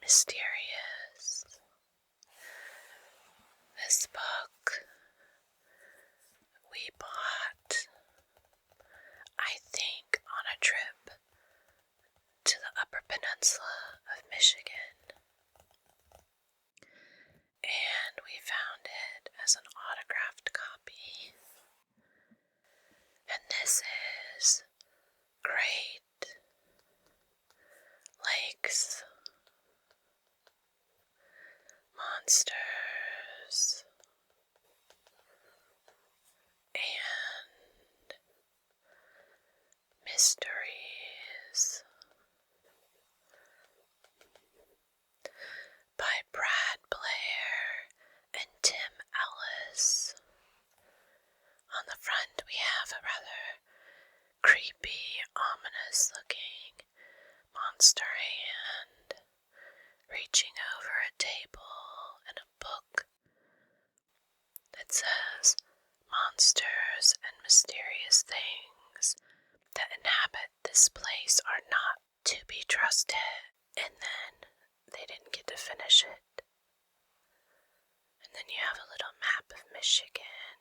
mysterious. This book we bought, I think, on a trip to the Upper Peninsula of Michigan. And we found it as an autographed copy. And this is Great Lakes Monsters and Mysteries by Brad Blair and Tim Ellis. On the front we have a rather creepy, ominous looking monster hand reaching over a table and a book that says monsters and mysterious things that inhabit this place are not to be trusted. And then they didn't get to finish it. And then you have a little map of Michigan,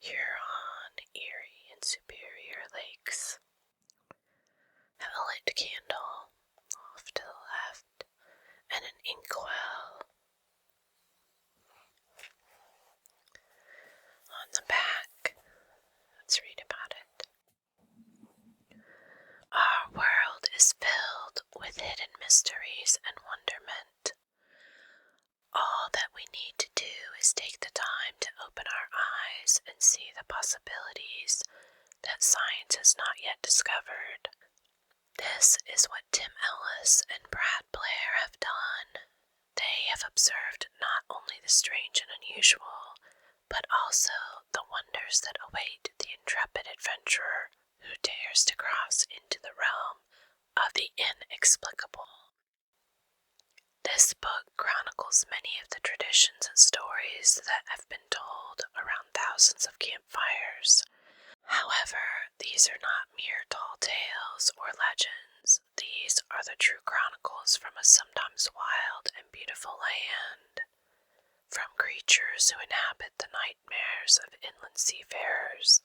Huron, Erie, and Superior Lakes. Have a lit candle off to the left and an inkwell. On the back, let's read about it. Our world is filled with hidden mysteries and wonderment. All that we need to do is take the time to open our eyes and see the possibilities that science has not yet discovered. This is what Tim Ellis and Brad Blair have done. They have observed not only the strange and unusual, but also the wonders that await the intrepid adventurer who dares to cross into the realm of the inexplicable. This book chronicles many of the traditions and stories that have been told around thousands of campfires. However, these are not mere tall tales or legends. These are the true chronicles from a sometimes wild and beautiful land. From creatures who inhabit the nightmares of inland seafarers,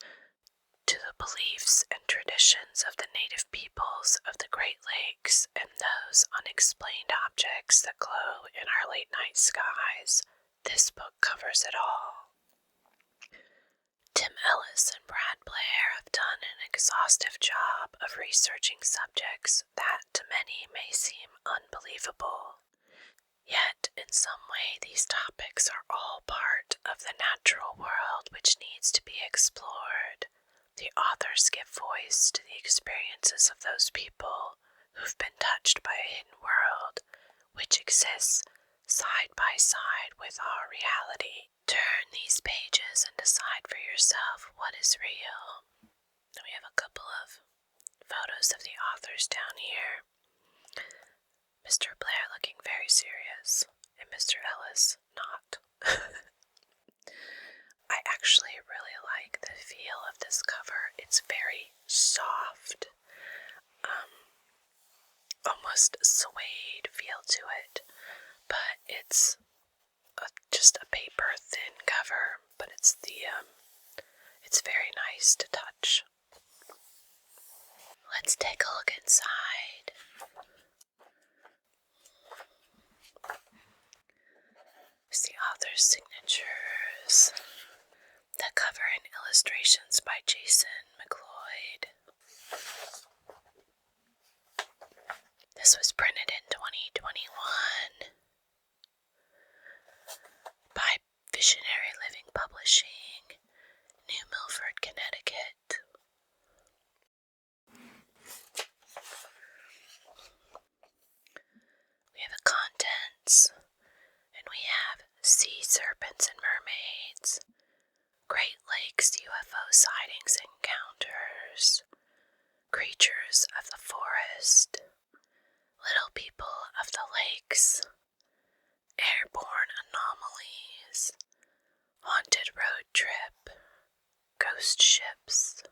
to the beliefs and traditions of the native peoples of the Great Lakes and those unexplained objects that glow in our late-night skies, this book covers it all. Tim Ellis and Brad Blair have done an exhaustive job of researching subjects that to many may seem unbelievable. Yet, in some way, these topics are all part of the natural world which needs to be explored. The authors give voice to the experiences of those people who've been touched by a hidden world which exists side by side with our reality. Turn these pages and decide for yourself what is real. And we have a couple of photos of the authors down here. Mr. Blair looking very serious, and Mr. Ellis not. I actually really like the feel of this cover. It's very soft, almost suede feel to it, but it's just a paper thin cover, but it's very nice to touch. Let's take a look inside. There's the author's signatures. The cover and illustrations by Jason McLeod. This was printed in 2021 by Visionary Living Publishing, New Milford, Connecticut. We have the contents, and we have sea serpents and mermaids, Great Lakes UFO sightings and encounters, creatures of the forest, little people of the lakes, airborne anomalies, haunted road trip, ghost ships,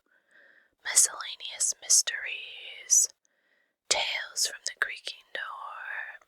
miscellaneous mysteries, tales from the creaking door,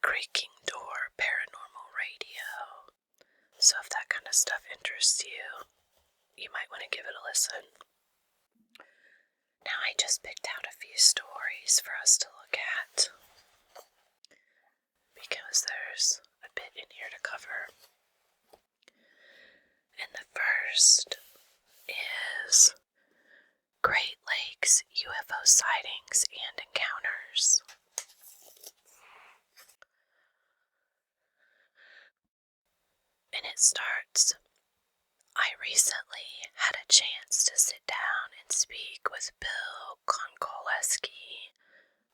creaking door paranormal radio. So if that kind of stuff interests you, you might want to give it a listen. Now I just picked out a few stories for us to look at, because there's a bit in here to cover. And the first is Great Lakes UFO sightings and encounters. And it starts, I recently had a chance to sit down and speak with Bill Konkoleski,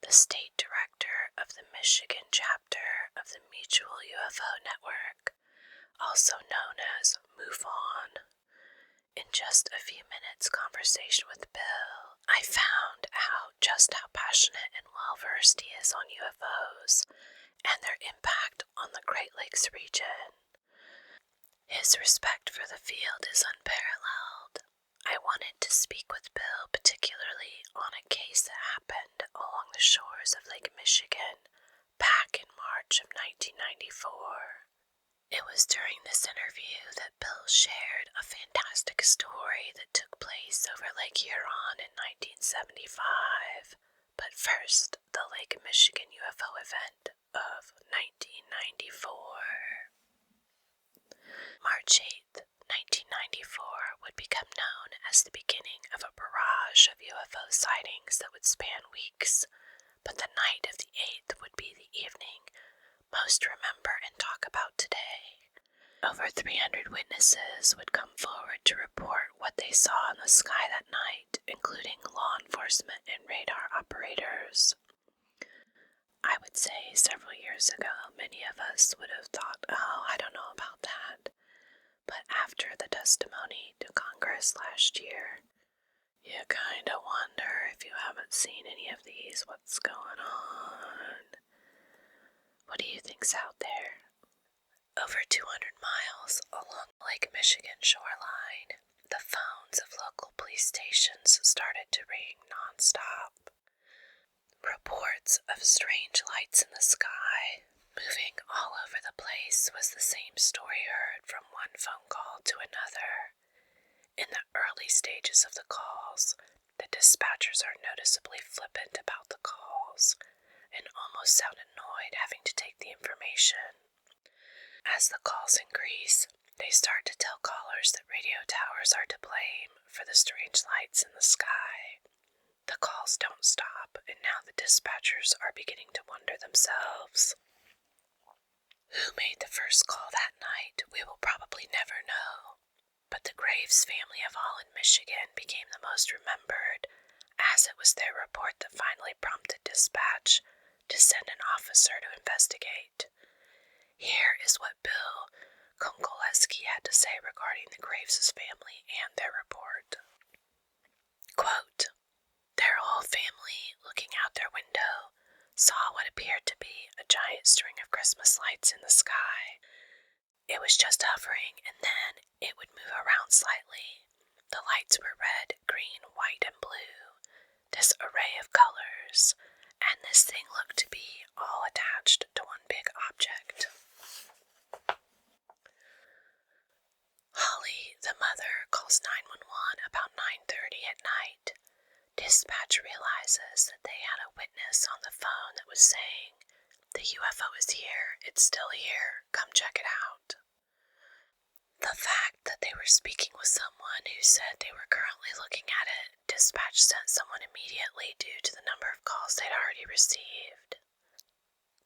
the state director of the Michigan chapter of the Mutual UFO Network, also known as MUFON. In just a few minutes conversation with Bill, I found out just how passionate and well-versed he is on UFOs and their impact on the Great Lakes region. His respect for the field is unparalleled. I wanted to speak with Bill particularly on a case that happened along the shores of Lake Michigan back in March of 1994. It was during this interview that Bill shared a fantastic story that took place over Lake Huron in 1975. But first, the Lake Michigan UFO event of 1994. March 8th, 1994 would become known as the beginning of a barrage of UFO sightings that would span weeks, but the night of the 8th would be the evening most remember and talk about today. Over 300 witnesses would come forward to report what they saw in the sky that night, including law enforcement and radar operators. I would say several years ago, many of us would have thought, oh, I don't know about that. But after the testimony to Congress last year, you kind of wonder if you haven't seen any of these, what's going on? What do you think's out there? Over 200 miles along Lake Michigan shoreline, the phones of local police stations started to ring nonstop. Reports of strange lights in the sky moving all over the place was the same story heard from one phone call to another. In the early stages of the calls, the dispatchers are noticeably flippant about the calls and almost sound annoyed having to take the information. As the calls increase, they start to tell callers that radio towers are to blame for the strange lights in the sky. The calls don't stop, and now the dispatchers are beginning to wonder themselves. Who made the first call that night, we will probably never know, but the Graves family of Holland, Michigan became the most remembered, as it was their report that finally prompted dispatch to send an officer to investigate. Here is what Bill Konkoleski had to say regarding the Graves' family and their report. Quote, their whole family, looking out their window, saw what appeared to be a giant string of Christmas lights in the sky. It was just hovering, and then it would move around slightly. The lights were red, green, white, and blue, this array of colors, and this thing looked to be all attached to one big object. Holly, the mother, calls 911 about 9:30 at night. Dispatch realizes that they had a witness on the phone that was saying, the UFO is here, it's still here, come check it out. The fact that they were speaking with someone who said they were currently looking at it, dispatch sent someone immediately due to the number of calls they'd already received.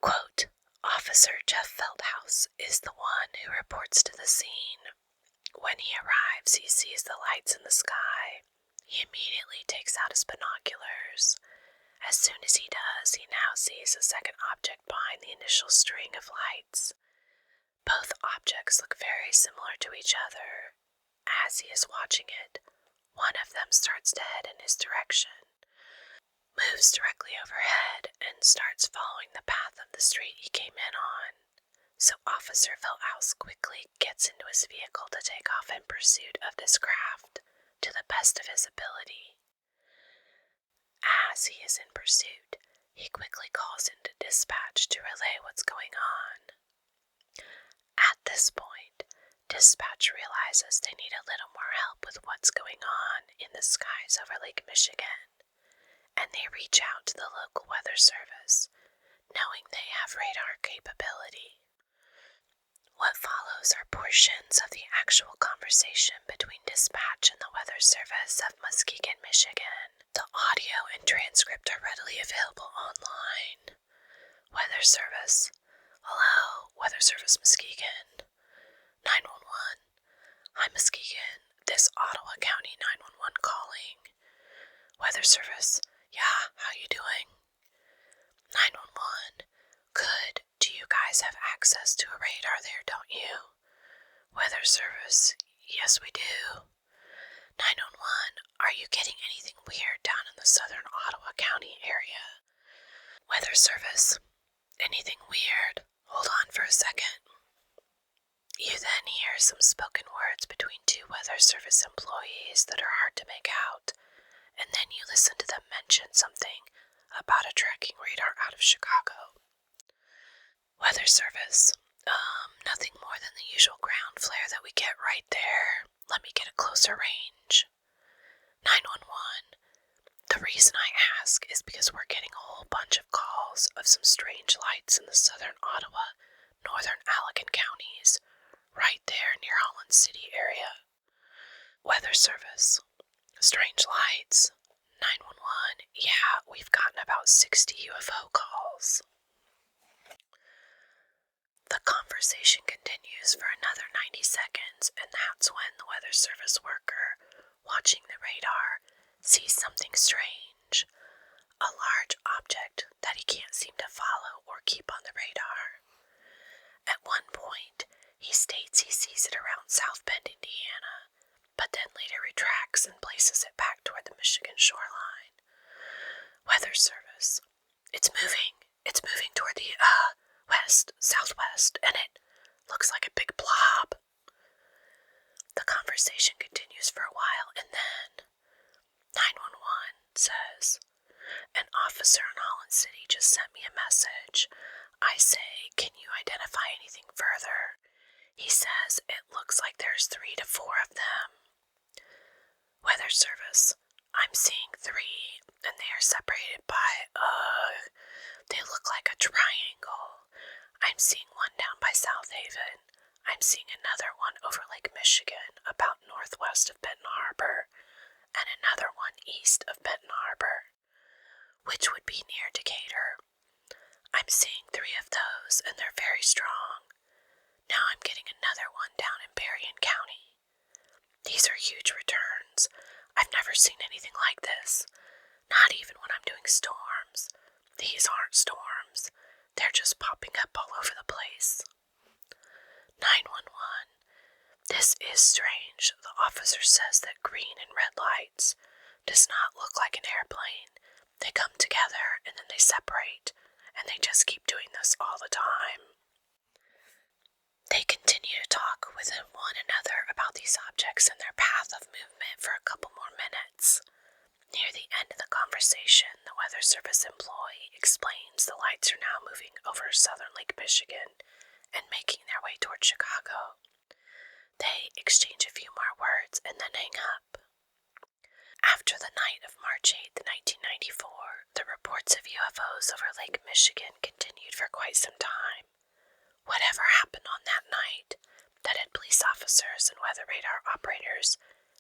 Quote, Officer Jeff Feldhaus is the one who reports to the scene. When he arrives, he sees the lights in the sky. He immediately takes out his binoculars. As soon as he does, he now sees a second object behind the initial string of lights. Both objects look very similar to each other. As he is watching it, one of them starts to head in his direction, moves directly overhead, and starts following the path of the street he came in on. So Officer Feldhaus quickly gets into his vehicle to take off in pursuit of this craft, to the best of his ability. As he is in pursuit, He quickly calls into dispatch to relay what's going on. At this point, dispatch realizes they need a little more help with what's going on in the skies over Lake Michigan, and they reach out to the local weather service, knowing they have radar capability. What follows are portions of the actual conversation between dispatch and the weather service of Muskegon, Michigan. The audio and transcript are readily available online. Weather service. Hello, weather service Muskegon. 911. Hi Muskegon, this Ottawa County 911 calling. Weather service. Yeah, how you doing? 911. Good. Do you guys have access to a radar there, don't you? Weather service. Yes, we do. 911. Are you getting anything weird down in the southern Ottawa County area? Weather service. Anything weird? Hold on for a second. You then hear some spoken words between two weather service employees that are hard to make out, and then you listen to them mention something about a tracking radar out of Chicago. Weather service. Nothing more than the usual ground flare that we get right there. Let me get a closer range. 911. The reason I ask is because we're getting a whole bunch of calls of some strange lights in the southern Ottawa, northern Allegan counties, right there near Holland City area. Weather service. Strange lights. 911. Yeah, we've gotten about 60 UFO calls. The conversation continues for another 90 seconds, and that's when the weather service worker, watching the radar, sees something strange. A large object that he can't seem to follow or keep on the radar. At one point, he states he sees it around South Bend, Indiana, but then later retracts and places it back toward the Michigan shoreline. Weather service. It's moving toward the, southwest, and it looks like a big blob. The conversation continues for a while, and then 911 says, an officer in Holland City just sent me a message. I say, can you identify anything further? He says, it looks like there's 3 to 4 of them. Weather service. I'm seeing 3, and they are separated by, they look like a triangle. I'm seeing one down by South Haven. I'm seeing another one over Lake Michigan, about northwest of Benton Harbor, and another one east of Benton Harbor, which would be near Decatur. I'm seeing 3 of those, and they're very strong. Now I'm getting another one down in Berrien County. These are huge returns. I've never seen anything like this. Not even when I'm doing storms. These aren't storms. They're just popping up all over the place. 911. This is strange. The officer says that green and red lights does not look like an airplane. They come together and then they separate, and they just keep doing this all the time. They continue to talk with one another about these objects and their path of movement for a couple more minutes. Near the end of the conversation, the weather service employee explains the lights are now moving over southern Lake Michigan and making their way toward Chicago. They exchange a few more words and then hang up. After the night of March 8, 1994, the reports of UFOs over Lake Michigan continued for quite some time. Whatever happened on that night that had police officers and weather radar operators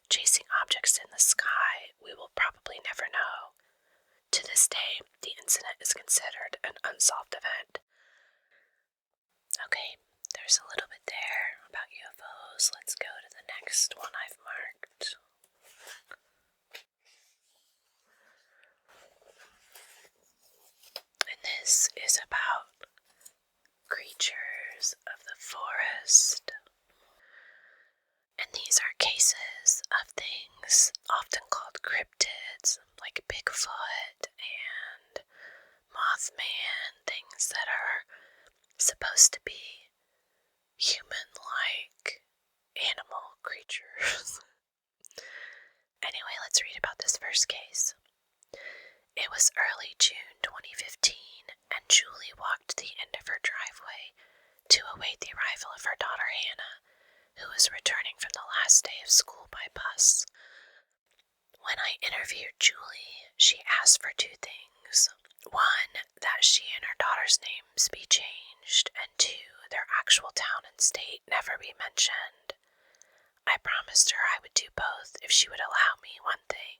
chasing objects in the sky, we will probably never know. To this day, the incident is considered an unsolved event. Okay, there's a little bit there about UFOs. Let's go to the next one I've marked. And this is about creatures of the forest. And these are cases of things often called cryptids, like Bigfoot and Mothman, things that are supposed to be human-like animal creatures. Anyway, let's read about this first case. It was early June 2015, and Julie walked to the end of her driveway to await the arrival of her daughter Hannah, who was returning from the last day of school by bus. When I interviewed Julie, she asked for two things. One, that she and her daughter's names be changed, and two, their actual town and state never be mentioned. I promised her I would do both if she would allow me one thing,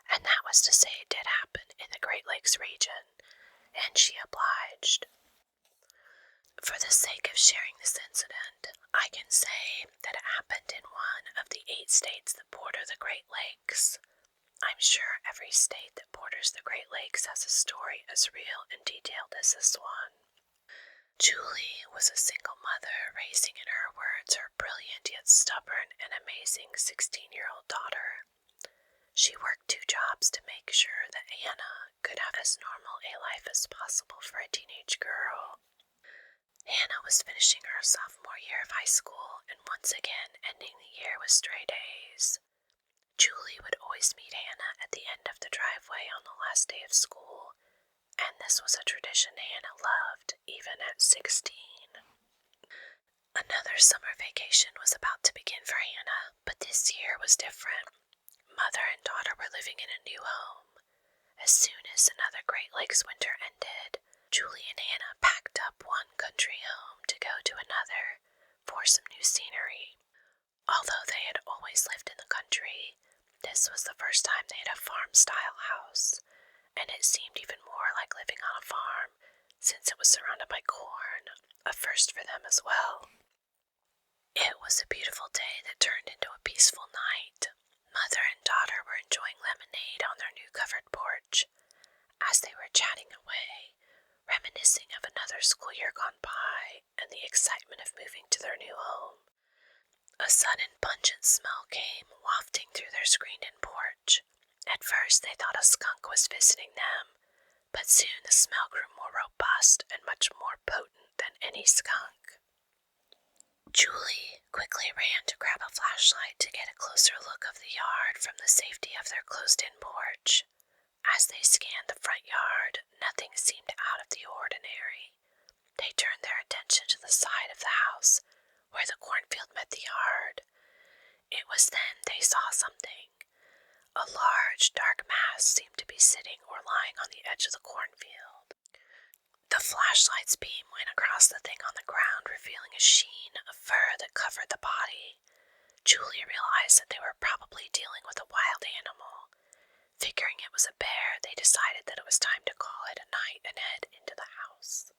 and that was to say it did happen in the Great Lakes region, and she obliged. For the sake of sharing this incident, I can say that it happened in one of the 8 states that border the Great Lakes. I'm sure every state that borders the Great Lakes has a story as real and detailed as this one. Julie was a single mother raising, in her words, her brilliant yet stubborn and amazing 16-year-old daughter. She worked 2 jobs to make sure that Hannah could have as normal a life as possible for a teenage girl. Hannah was finishing her sophomore year of high school and once again ending the year with straight A's. Julie would always meet Hannah at the end of the driveway on the last day of school, and this was a tradition Hannah loved, even at 16. Another summer vacation was about to begin for Hannah, but this year was different. Mother and daughter were living in a new home. As soon as another Great Lakes winter ended, Julie and Hannah packed up one country home to go to another for some new scenery. Although they had always lived in the country, this was the first time they had a farm-style house, and it seemed even more like living on a farm since it was surrounded by corn, a first for them as well. It was a beautiful day that turned into a peaceful night. Mother and daughter were enjoying lemonade on their new covered porch. As they were chatting away, reminiscing of another school year gone by and the excitement of moving to their new home, a sudden pungent smell came wafting through their screened-in porch. At first they thought a skunk was visiting them, but soon the smell grew more robust and much more potent than any skunk. Julie quickly ran to grab a flashlight to get a closer look of the yard from the safety of their closed-in porch. As they scanned the front yard, nothing seemed out of the ordinary. They turned their attention to the side of the house, where the cornfield met the yard. It was then they saw something. A large, dark mass seemed to be sitting or lying on the edge of the cornfield. The flashlight's beam went across the thing on the ground, revealing a sheen of fur that covered the body. Julie realized that they were probably dealing with a wild animal. Figuring it was a bear, they decided that it was time to call it a night and head into the house.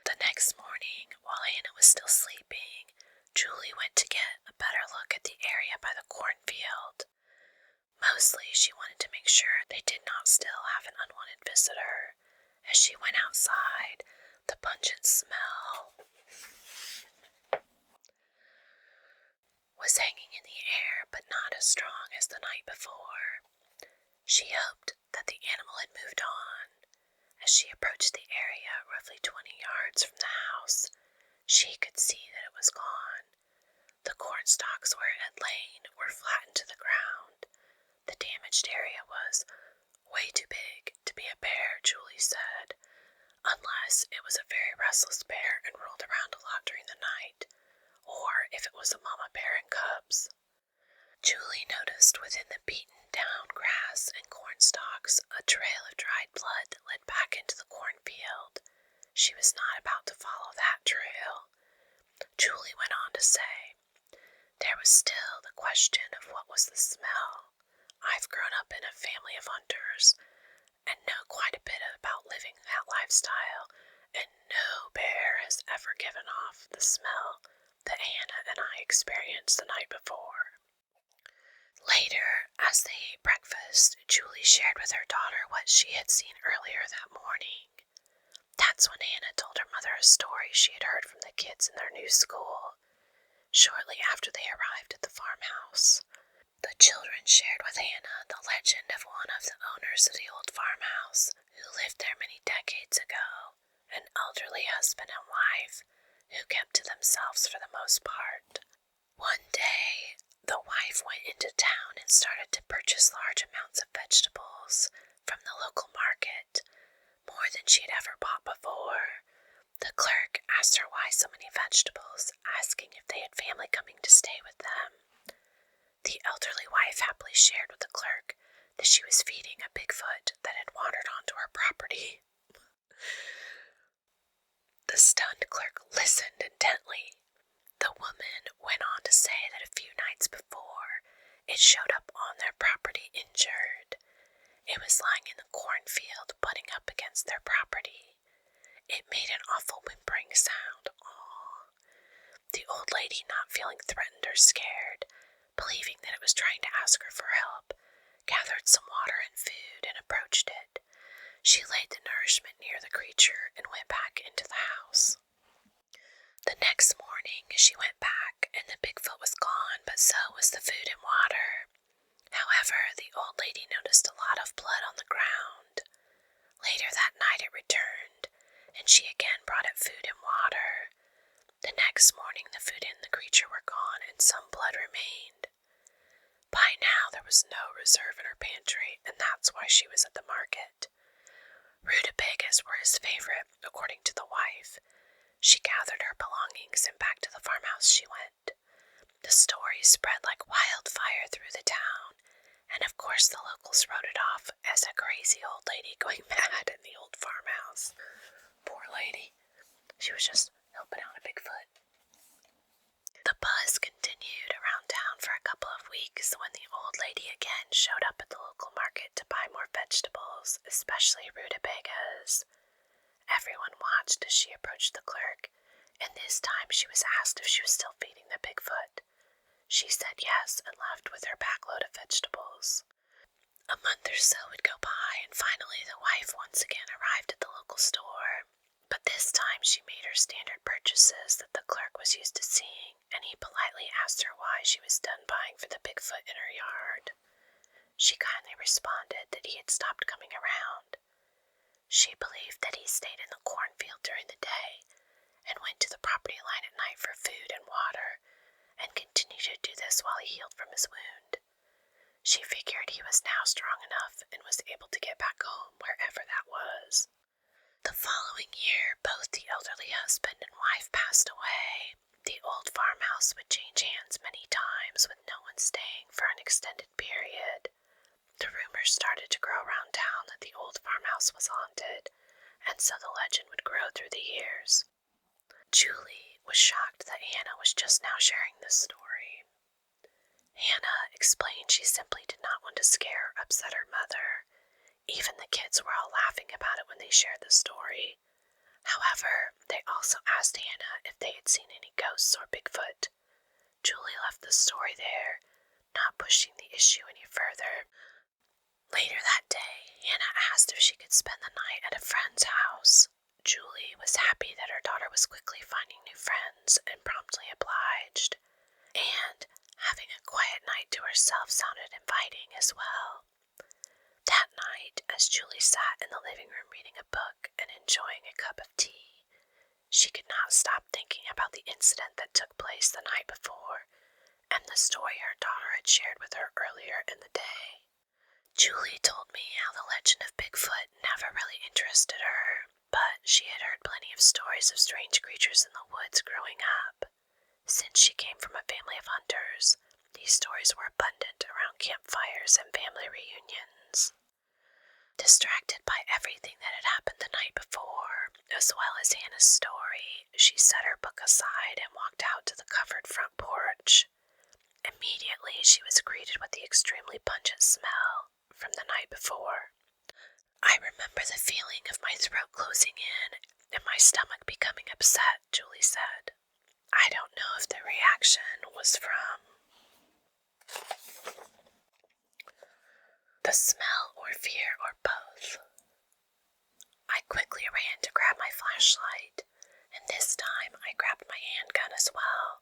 The next morning, while Hannah was still sleeping, Julie went to get a better look at the area by the cornfield. Mostly, she wanted to make sure they did not still have an unwanted visitor. As she went outside, the pungent smell was hanging in the air, but not as strong as the night before. She hoped that the animal had moved on. As she approached the area, roughly 20 yards from the house, she could see that it was gone. The corn stalks where it had lain were flattened to the ground. The damaged area was way too big to be a bear, Julie said, unless it was a very restless bear and rolled around a lot during the night, or if it was a mama bear and cubs. Julie noticed within the beaten-down grass and corn stalks a trail of dried blood that led back into the cornfield. She was not about to follow that trail. Julie went on to say, there was still the question of what was the smell. I've grown up in a family of hunters and know quite a bit about living that lifestyle, and no bear has ever given off the smell that Hannah and I experienced the night before. Later, as they ate breakfast, Julie shared with her daughter what she had seen earlier that morning. That's when Hannah told her mother a story she had heard from the kids in their new school. Shortly after they arrived at the farmhouse, the children shared with Hannah the legend of one of the owners of the old farmhouse who lived there many decades ago, an elderly husband and wife who kept to themselves for the most part. One day, the wife went into town and started to purchase large amounts of vegetables, from the local market, more than she had ever bought before. The clerk asked her why so many vegetables, asking if they had family coming to stay with them. The elderly wife happily shared with the clerk that she was feeding a Bigfoot that had wandered onto her property. The stunned clerk listened intently. The woman went on to say that a few nights before, it showed up on their property injured. It was lying in the cornfield, butting up against their property. It made an awful whimpering sound. Aww. The old lady, not feeling threatened or scared, believing that it was trying to ask her for help, gathered some water and food and approached it. She laid the nourishment near the creature and went back into the house. The next morning, she went back, and the Bigfoot was gone, but so was the food and water. However, the old lady noticed a lot of blood on the ground. Later that night it returned, and she again brought it food and water. The next morning the food and the creature were gone, and some blood remained. By now there was no reserve in her pantry, and that's why she was at the market. Rutabagas were his favorite, according to the wife. She gathered her belongings, and back to the farmhouse she went. The story spread like wildfire through the town, and of course the locals wrote it off as a crazy old lady going mad in the old farmhouse. Poor lady. She was just helping out a Bigfoot. The buzz continued around town for a couple of weeks when the old lady again showed up at the local market to buy more vegetables, especially rutabagas. Everyone watched as she approached the clerk, and this time she was asked if she was still feeding the Bigfoot. She said yes and left with her backload of vegetables. A month or so would go by, and finally the wife once again arrived at the local store. But this time she made her standard purchases that the clerk was used to seeing, and he politely asked her why she was done buying for the Bigfoot in her yard. She kindly responded that he had stopped coming around. She believed that he stayed in the cornfield during the day and went to the property line at night for food and water, and continued to do this while he healed from his wound. She figured he was now strong enough and was able to get back home wherever that was. The following year, both the elderly husband and wife passed away. The old farmhouse would change hands many times, with no one staying for an extended period. The rumors started to grow around town that the old farmhouse was haunted, and so the legend would grow through the years. Julie was shocked that Hannah was just now sharing this story. Hannah explained she simply did not want to scare or upset her mother. Even the kids were all laughing about it when they shared the story. However, they also asked Hannah if they had seen any ghosts or Bigfoot. Julie left the story there, not pushing the issue any further. Later that day, Hannah asked if she could spend the night at a friend's house. Julie was happy that her daughter was quickly finding new friends and promptly obliged. And having a quiet night to herself sounded inviting as well. That night, as Julie sat in the living room reading a book and enjoying a cup of tea, she could not stop thinking about the incident that took place the night before and the story her daughter had shared with her earlier in the day. Julie told me how the legend of Bigfoot never really interested her, but she had heard plenty of stories of strange creatures in the woods growing up. Since she came from a family of hunters, these stories were abundant around campfires and family reunions. Distracted by everything that had happened the night before, as well as Hannah's story, she set her book aside and walked out to the covered front porch. Immediately, she was greeted with the extremely pungent smell from the night before. I remember the feeling of my throat closing in and my stomach becoming upset, Julie said. I don't know if the reaction was from the smell or fear or both. I quickly ran to grab my flashlight, and this time I grabbed my handgun as well.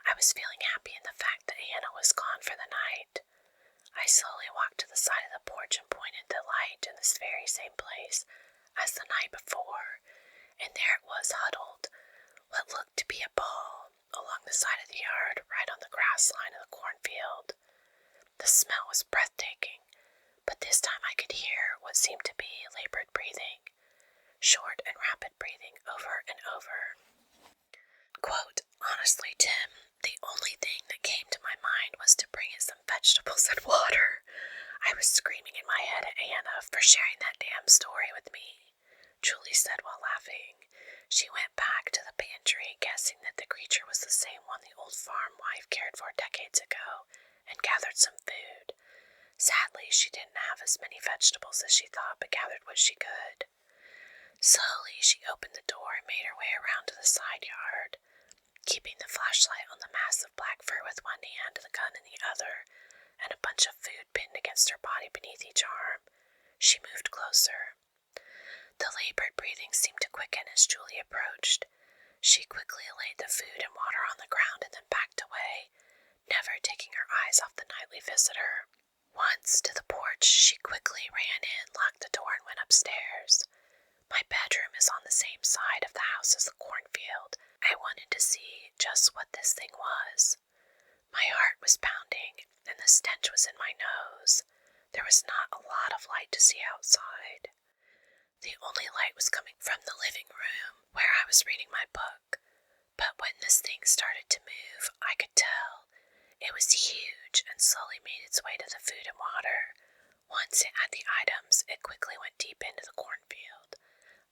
I was feeling happy in the fact that Hannah was gone for the night. I slowly walked to the side of the porch and pointed the light in this very same place as the night before, and there it was huddled, what looked to be a ball, along the side of the yard right on the grass line of the cornfield. The smell was breathtaking, but this time I I could hear what seemed to be labored breathing, short and rapid breathing over and over. Quote, honestly, Tim, the only thing that came to my mind was to bring it some vegetables and water. I was screaming in my head at Anna for sharing that damn story with me, Julie said while laughing. She went back to the pantry, guessing that the creature was the same one the old farm wife cared for decades ago, and gathered some food. Sadly, she didn't have as many vegetables as she thought, but gathered what she could. Slowly, she opened the door and made her way around to the side yard, keeping the flashlight on the massive black fur with one hand, the gun in the other, and a bunch of food pinned against her body beneath each arm. She moved closer. The labored breathing seemed to quicken as Julie approached. She quickly laid the food and water on the ground and then backed away, never taking her eyes off the nightly visitor. Once to the porch, she quickly ran in, locked the door, and went upstairs. My bedroom is on the same side of the house as the cornfield. I wanted to see just what this thing was. My heart was pounding, and the stench was in my nose. There was not a lot of light to see outside. The only light was coming from the living room, where I was reading my book. But when this thing started to move, I could tell. It was huge and slowly made its way to the food and water. Once it had the items, it quickly went deep into the cornfield.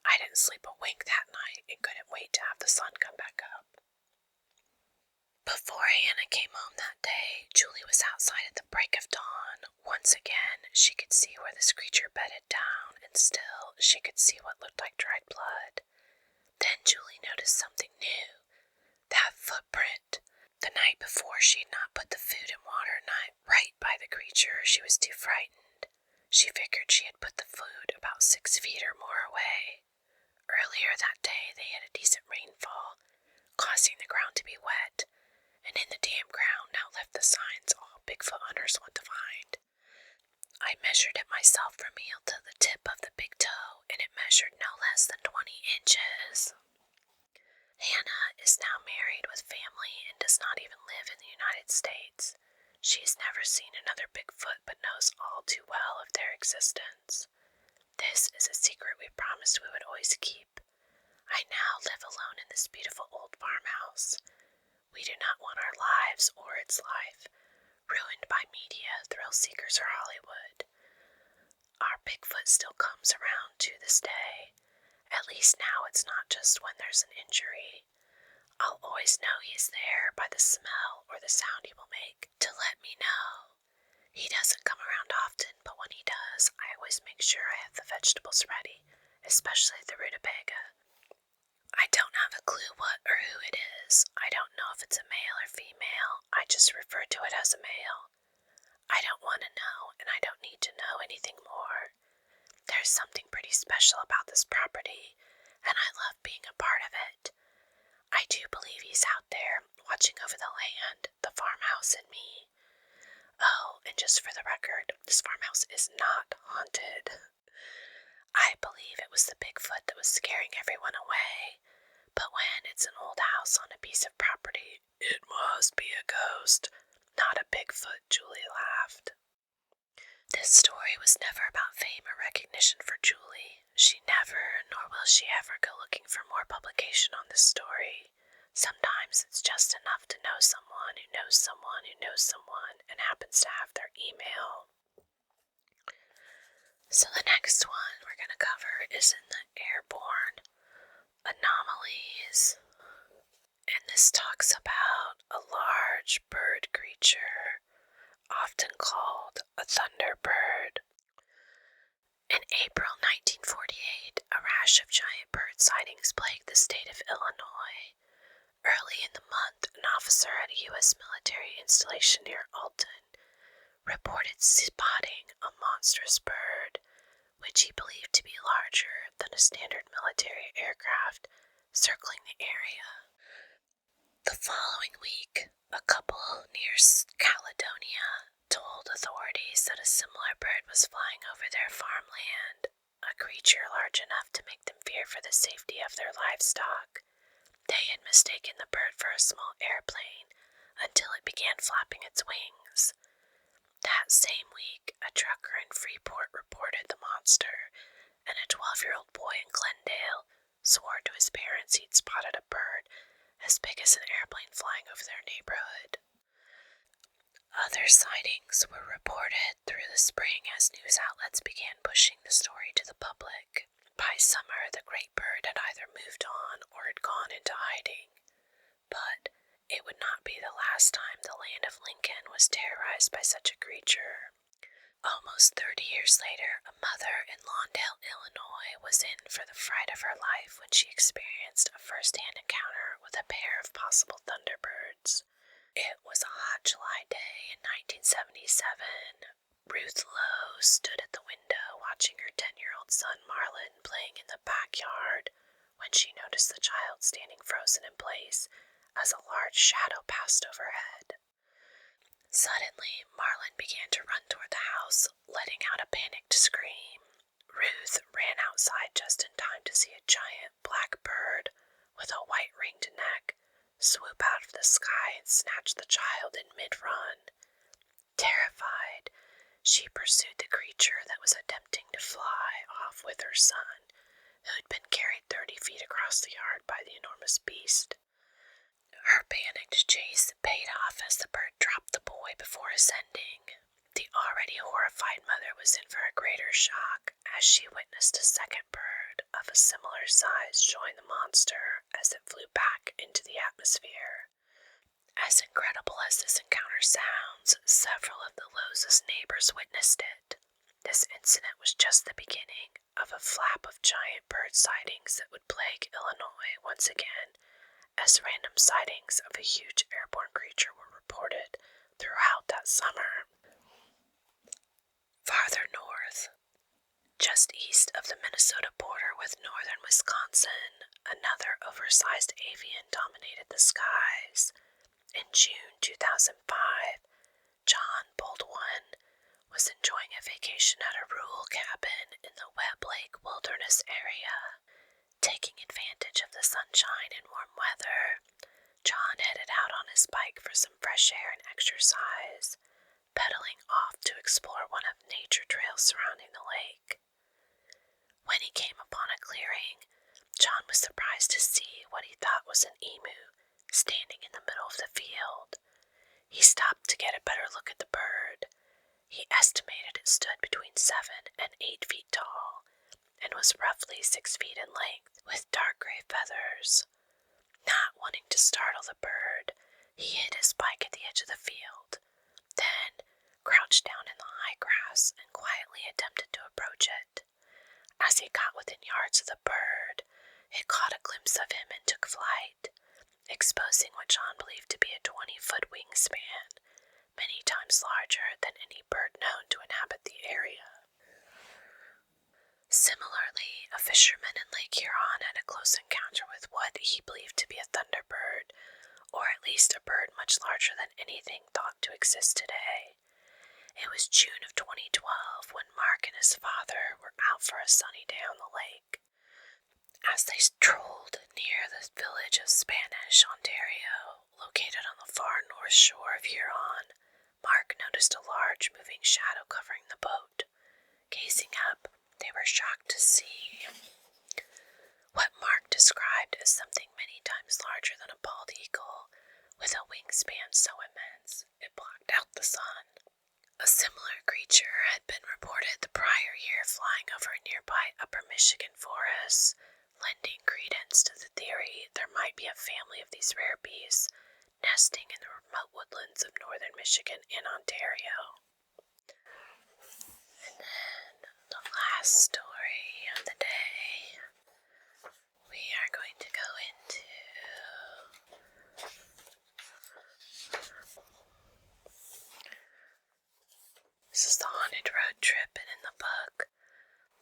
I didn't sleep a wink that night and couldn't wait to have the sun come back up. Before Hannah came home that day, Julie was outside at the break of dawn. Once again, she could see where this creature bedded down, and still she could see what looked like dried blood. Then Julie noticed something new. That footprint. The night before, she had not put the food and water right by the creature. She was too frightened. She figured she had put the food about 6 feet or more away. Earlier that day, they had a decent rainfall, causing the ground to be wet, and in the damp ground now left the signs all Bigfoot hunters want to find. I measured it myself from heel to the tip of the big toe, and it measured no less than 20 inches. Hannah is now married with family and does not even live in the United States. She has never seen another Bigfoot but knows all too well of their existence. This is a secret we promised we would always keep. I now live alone in this beautiful old farmhouse. We do not want our lives or its life ruined by media, thrill seekers, or Hollywood. Our Bigfoot still comes around to this day. At least now it's not just when there's an injury. I'll always know he's there by the smell or the sound he will make to let me know. He doesn't come around often, but when he does, I always make sure I have the vegetables ready, especially the rutabaga. I don't have a clue what or who it is. I don't know if it's a male or female. I just refer to it as a male. I don't want to know, and I don't need to know anything more. There's something pretty special about this property, and I love being a part of it. I do believe he's out there, watching over the land, the farmhouse, and me. Oh, and just for the record, this farmhouse is not haunted. I believe it was the Bigfoot that was scaring everyone away, but when it's an old house on a piece of property, it must be a ghost, not a Bigfoot, Julie laughed. This story was never about fame or recognition for Julie. She never, nor will she ever, go looking for more publication on this story. Sometimes it's just enough to know someone who knows someone who knows someone and happens to have their email. So the next one we're going to cover is in the Airborne, anomalies. And this talks about a large bird creature, often called a thunderbird. In April 1948, a rash of giant bird sightings plagued the state of Illinois. Early in the month, an officer at a U.S. military installation near Alton reported spotting a monstrous bird, which he believed to be larger than a standard military aircraft, circling the area. The following week, a couple near Caledonia told authorities that a similar bird was flying over their farmland, a creature large enough to make them fear for the safety of their livestock. They had mistaken the bird for a small airplane until it began flapping its wings. That same week, a trucker in Freeport reported the monster, and a 12-year-old boy in Glendale swore to his parents he'd spotted a bird as big as an airplane flying over their neighborhood. Other sightings were reported through the spring as news outlets began pushing the story to the public. By summer, the great bird had either moved on or had gone into hiding. But it would not be the last time the land of Lincoln was terrorized by such a creature. Almost 30 years later, a mother in Lawndale, Illinois, was in for the fright of her life when she experienced a first-hand encounter with a pair of possible thunderbirds. It was a hot July day in 1977. Ruth Lowe stood at the window watching her 10-year-old son Marlon playing in the backyard when she noticed the child standing frozen in place as a large shadow passed overhead. Suddenly, Marlon began to run toward the house, letting out a panicked scream. Ruth ran outside just in time to see a giant black bird with a white ringed neck swoop out of the sky and snatch the child in mid-run. Terrified, she pursued the creature that was attempting to fly off with her son, who had been carried 30 feet across the yard by the enormous beast. Her panicked chase paid off as the bird dropped the boy before ascending. The already horrified mother was in for a greater shock as she witnessed a second bird of a similar size join the monster as it flew back into the atmosphere. As incredible as this encounter sounds, several of the Lowes' neighbors witnessed it. This incident was just the beginning of a flap of giant bird sightings that would plague Illinois once again, as random sightings of a huge airborne creature were reported throughout that summer. Farther north, just east of the Minnesota border with northern Wisconsin, another oversized avian dominated the skies. In June 2005, John Baldwin was enjoying a vacation at a rural cabin in the Webb Lake Wilderness area. Taking advantage of the sunshine and warm weather, John headed out on his bike for some fresh air and exercise, pedaling off to explore one of the nature trails surrounding the lake. When he came upon a clearing, John was surprised to see what he thought was an emu standing in the middle of the field. He stopped to get a better look at the bird. He estimated it stood between 7 and 8 feet tall and was roughly 6 feet in length, with dark gray feathers. Not wanting to startle the bird, he hid his bike at the edge of the field, then crouched down in the high grass and quietly attempted to approach it. As he got within yards of the bird, it caught a glimpse of him and took flight, exposing what John believed to be a 20-foot wingspan, many times larger than any bird known to inhabit the area. Similarly, a fisherman in Lake Huron had a close encounter with what he believed to be a thunderbird, or at least a bird much larger than anything thought to exist today. It was June of 2012 when Mark and his father were out for a sunny day on the lake. As they strolled near the village of Spanish, Ontario, located on the far north shore of Huron, Mark noticed a large moving shadow covering the boat. Gazing up, they were shocked to see what Mark described as something many times larger than a bald eagle, with a wingspan so immense it blocked out the sun. A similar creature had been reported the prior year flying over nearby Upper Michigan forests, lending credence to the theory there might be a family of these rare beasts nesting in the remote woodlands of northern Michigan and Ontario. And then the last story of the day, we are going to go into this is the haunted road trip, and in the book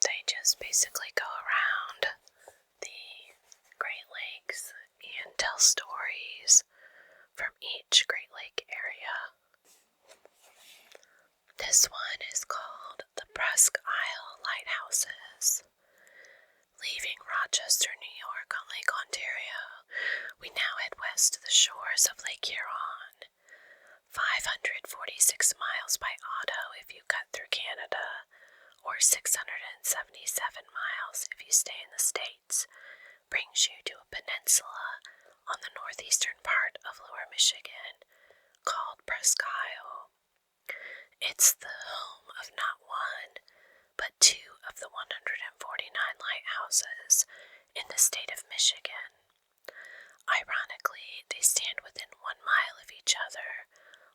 they just basically go around the Great Lakes and tell stories from each Great Lake area. This one is called the Presque Isle Lighthouses. Leaving Rochester, New York on Lake Ontario, we now head west to the shores of Lake Huron. 546 miles by auto if you cut through Canada, or 677 miles if you stay in the States, brings you to a peninsula on the northeastern part of Lower Michigan called Presque Isle. It's the home of not one, but two of the 149 lighthouses in the state of Michigan. Ironically, they stand within 1 mile of each other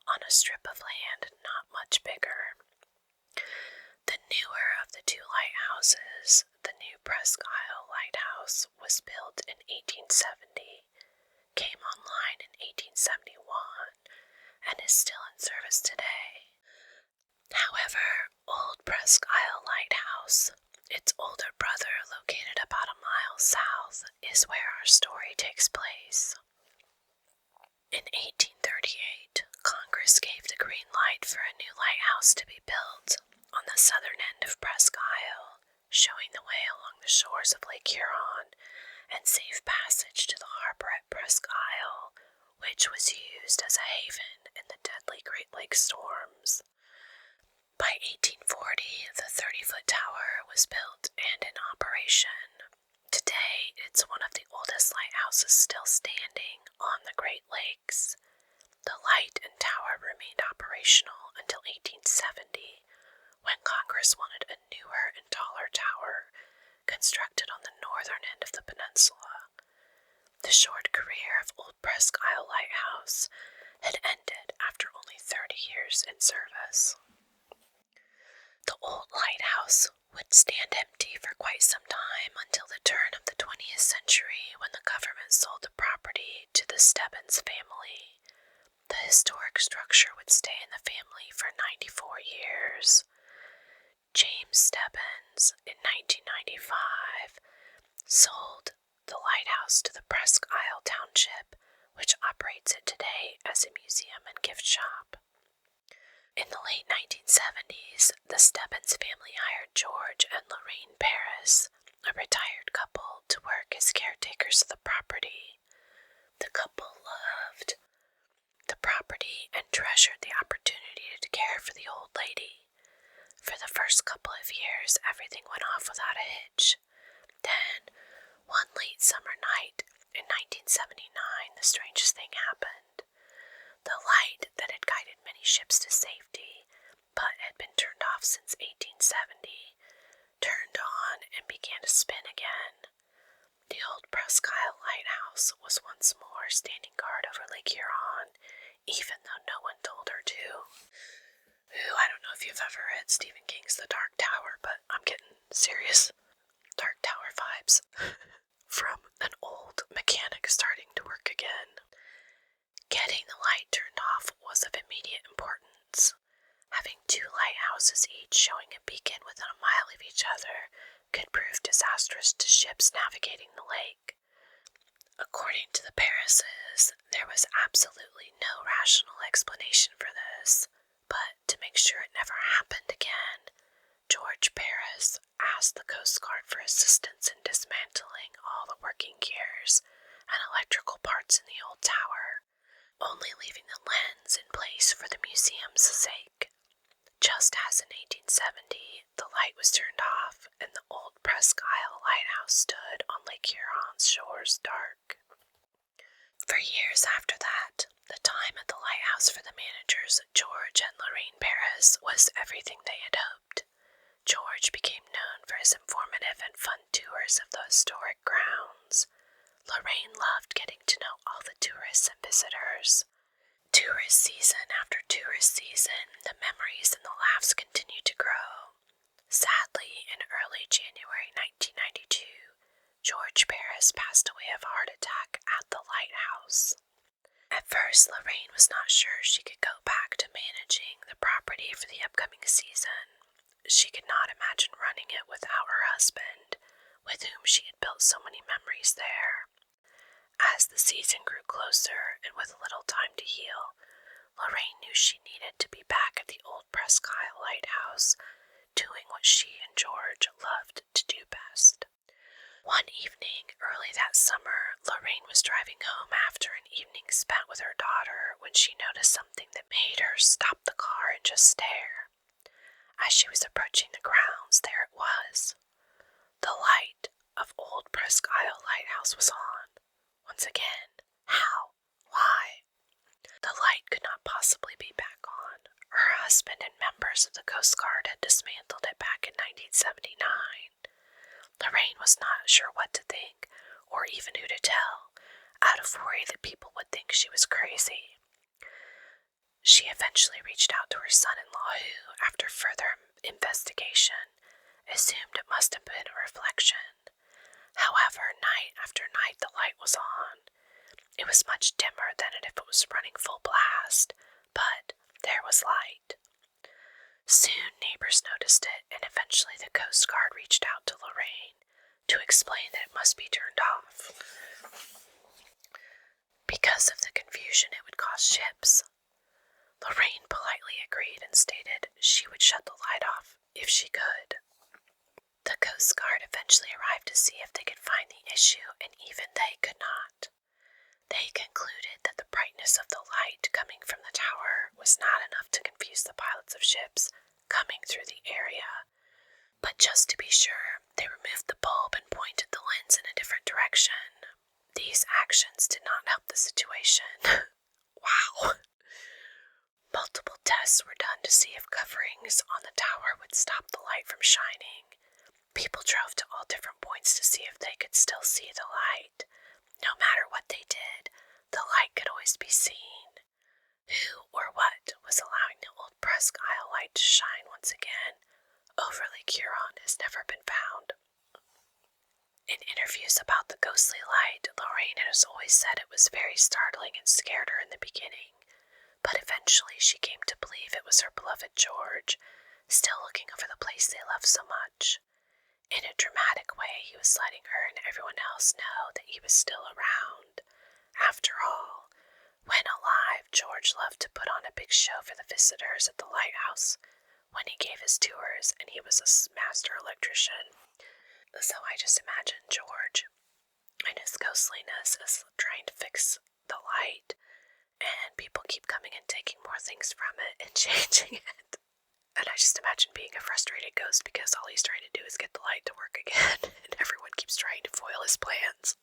on a strip of land not much bigger. The newer of the two lighthouses, the new Presque Isle Lighthouse, was built in 1870, came online in 1871, and is still in service today. However, Old Presque Isle Lighthouse, its older brother located about a mile south, is where our story takes place. In 1838, Congress gave the green light for a new lighthouse to be built on the southern end of Presque Isle, showing the way along the shores of Lake Huron and safe passage to the harbor at Presque Isle, which was used as a haven in the deadly Great Lakes storms. By 1840, the 30-foot tower was built and in operation. Today, it's one of the oldest lighthouses still standing on the Great Lakes. The light and tower remained operational until 1870, when Congress wanted a newer and taller tower constructed on the northern end of the peninsula. The short career of Old Presque Isle Lighthouse had ended after only 30 years in service. The old lighthouse would stand empty for quite some time until the turn of the 20th century, when the government sold the property to the Stebbins family. The historic structure would stay in the family for 94 years. James Stebbins, in 1995, sold the lighthouse to the Presque Isle Township, which operates it today as a museum and gift shop. In the late 1970s, the Stebbins family hired George and Lorraine Paris, a retired couple, to work as caretakers of the property. The couple loved the property and treasured the opportunity to care for the old lady. For the first couple of years, everything went off without a hitch. Then, one late summer night in 1979, the strangest thing happened. The light that had guided many ships to safety, but had been turned off since 1870, turned on and began to spin again. The old Presque Isle Lighthouse was once more standing guard over Lake Huron, even though no one told her to. I don't know if you've ever read Stephen King's The Dark Tower, but I'm getting serious Dark Tower vibes from an old mechanic starting to work again. Getting the light turned off was of immediate importance. Having two lighthouses each showing a beacon within a mile of each other could prove disastrous to ships navigating the lake. According to the Parises, there was absolutely no rational explanation for this, but to make sure it never happened again, George Paris asked the Coast Guard for assistance in dismantling all the working gears and electrical parts in the old tower, only leaving the lens in place for the museum's sake. Just as in 1870, the light was turned off and the old Presque Isle Lighthouse stood on Lake Huron's shores dark. For years after that, the time at the lighthouse for the managers, George and Lorraine Paris, was everything they had hoped. George became known for his informative and fun tours of the historic grounds. Lorraine loved getting to know all the tourists and visitors. Tourist season after tourist season, the memories and the laughs continued to grow. Sadly, in early January 1992, George Paris passed away of a heart attack at the lighthouse. At first, Lorraine was not sure she could go back to managing the property for the upcoming season. She could not imagine running it without her husband, with whom she had built so many memories there. As the season grew closer and with little time to heal, Lorraine knew she needed to be back at the old Presque Isle Lighthouse, doing what she and George loved to do best. One evening, early that summer, Lorraine was driving home after an evening spent with her daughter when she noticed something that made just stare. As she was approaching the grounds, there it was. The light of Old Presque Isle Lighthouse was on. Once again. How? Why? The light could not possibly be back on. Her husband and members of the Coast Guard had dismantled it back in 1979. Lorraine was not sure what to think, or even who to tell, out of worry that people would think she was crazy. She eventually reached out to her son-in-law who, after further investigation, assumed it must have been a reflection. However, night after night the light was on. It was much dimmer than if it was running full blast, but there was light. Soon neighbors noticed it, and eventually the Coast Guard reached out to Lorraine to explain that it must be turned off. Because of the confusion it would cause ships. Lorraine politely agreed and stated she would shut the light off if she could. The Coast Guard eventually arrived to see if they could find the issue, and even they could not. They concluded that the brightness of the light coming from the tower was not enough to confuse the pilots of ships coming through the area. But just to be sure, they removed the bulb and pointed the lens in a different direction. These actions did not help the situation. Wow. Multiple tests were done to see if coverings on the tower would stop the light from shining. People drove to all different points to see if they could still see the light. No matter what they did, the light could always be seen. Who or what was allowing the Old Presque Isle light to shine once again over Lake Huron has never been found. In interviews about the ghostly light, Lorraine has always said it was very startling and scared her in the beginning, but eventually she came to believe it was her beloved George, still looking over the place they loved so much. In a dramatic way, he was letting her and everyone else know that he was still around. After all, when alive, George loved to put on a big show for the visitors at the lighthouse when he gave his tours, and he was a master electrician. So I just imagine George and his ghostliness as trying to fix the light, and people keep coming and taking more things from it and changing it. And I just imagine being a frustrated ghost because all he's trying to do is get the light to work again, and everyone keeps trying to foil his plans.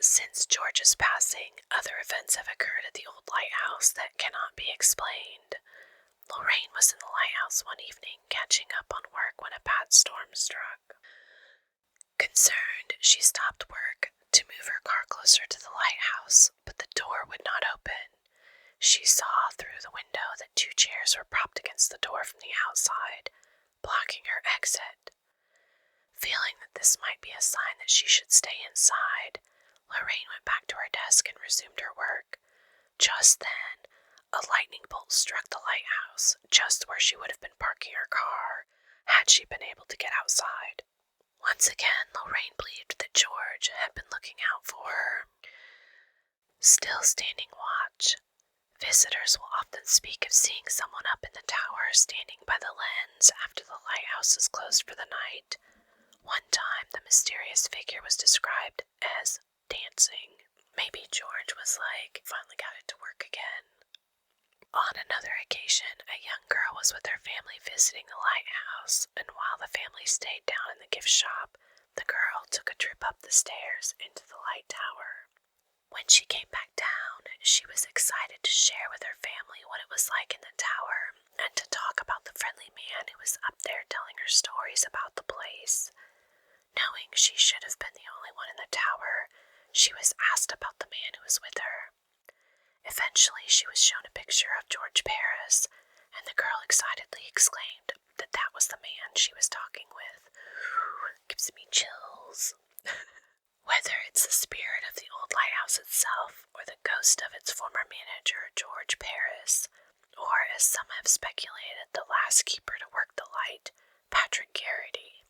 Since George's passing, other events have occurred at the old lighthouse that cannot be explained. Lorraine was in the lighthouse one evening, catching up on work when a bad storm struck. Concerned, she stopped work to move her car closer to the lighthouse, but the door would not open. She saw through the window that 2 chairs were propped against the door from the outside, blocking her exit. Feeling that this might be a sign that she should stay inside, Lorraine went back to her desk and resumed her work. Just then, a lightning bolt struck the lighthouse, just where she would have been parking her car, had she been able to get outside. Once again, Lorraine believed that George had been looking out for her. Still standing watch. Visitors will often speak of seeing someone up in the tower standing by the lens after the lighthouse is closed for the night. One time, the mysterious figure was described as dancing. Maybe George was like, finally got it to work again. On another occasion, a young girl was with her family visiting the lighthouse, and while the family stayed down in the gift shop, the girl took a trip up the stairs into the light tower. When she came back down, she was excited to share with her family what it was like in the tower, and to talk about the friendly man who was up there telling her stories about the place. Knowing she should have been the only one in the tower, she was asked about the man who was with her. Eventually, she was shown a picture of George Paris, and the girl excitedly exclaimed that that was the man she was talking with. Gives me chills. Whether it's the spirit of the old lighthouse itself, or the ghost of its former manager, George Paris, or, as some have speculated, the last keeper to work the light, Patrick Garrity,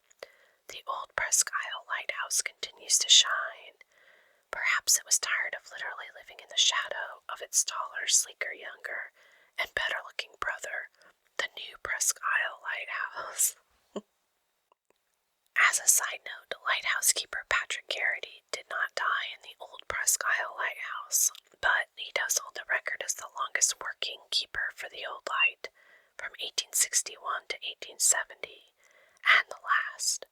the old Presque Isle lighthouse continues to shine. Perhaps it was tired of literally living in the shadow of its taller, sleeker, younger, and better-looking brother, the new Presque Isle lighthouse. As a side note, lighthouse keeper Patrick Garrity did not die in the old Presque Isle lighthouse, but he does hold the record as the longest longest working keeper for the old light from 1861 to 1870, and the last.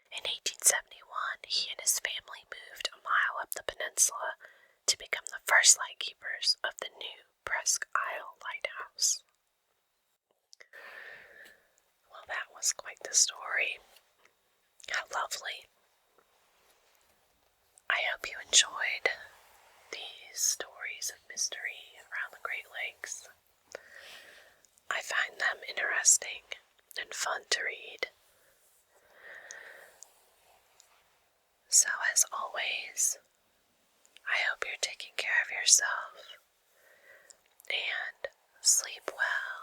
In 1871, he and his family moved a mile up the peninsula to become the first lightkeepers of the new Presque Isle Lighthouse. Well, that was quite the story. How lovely. I hope you enjoyed these stories of mystery around the Great Lakes. I find them interesting and fun to read. So as always, I hope you're taking care of yourself and sleep well.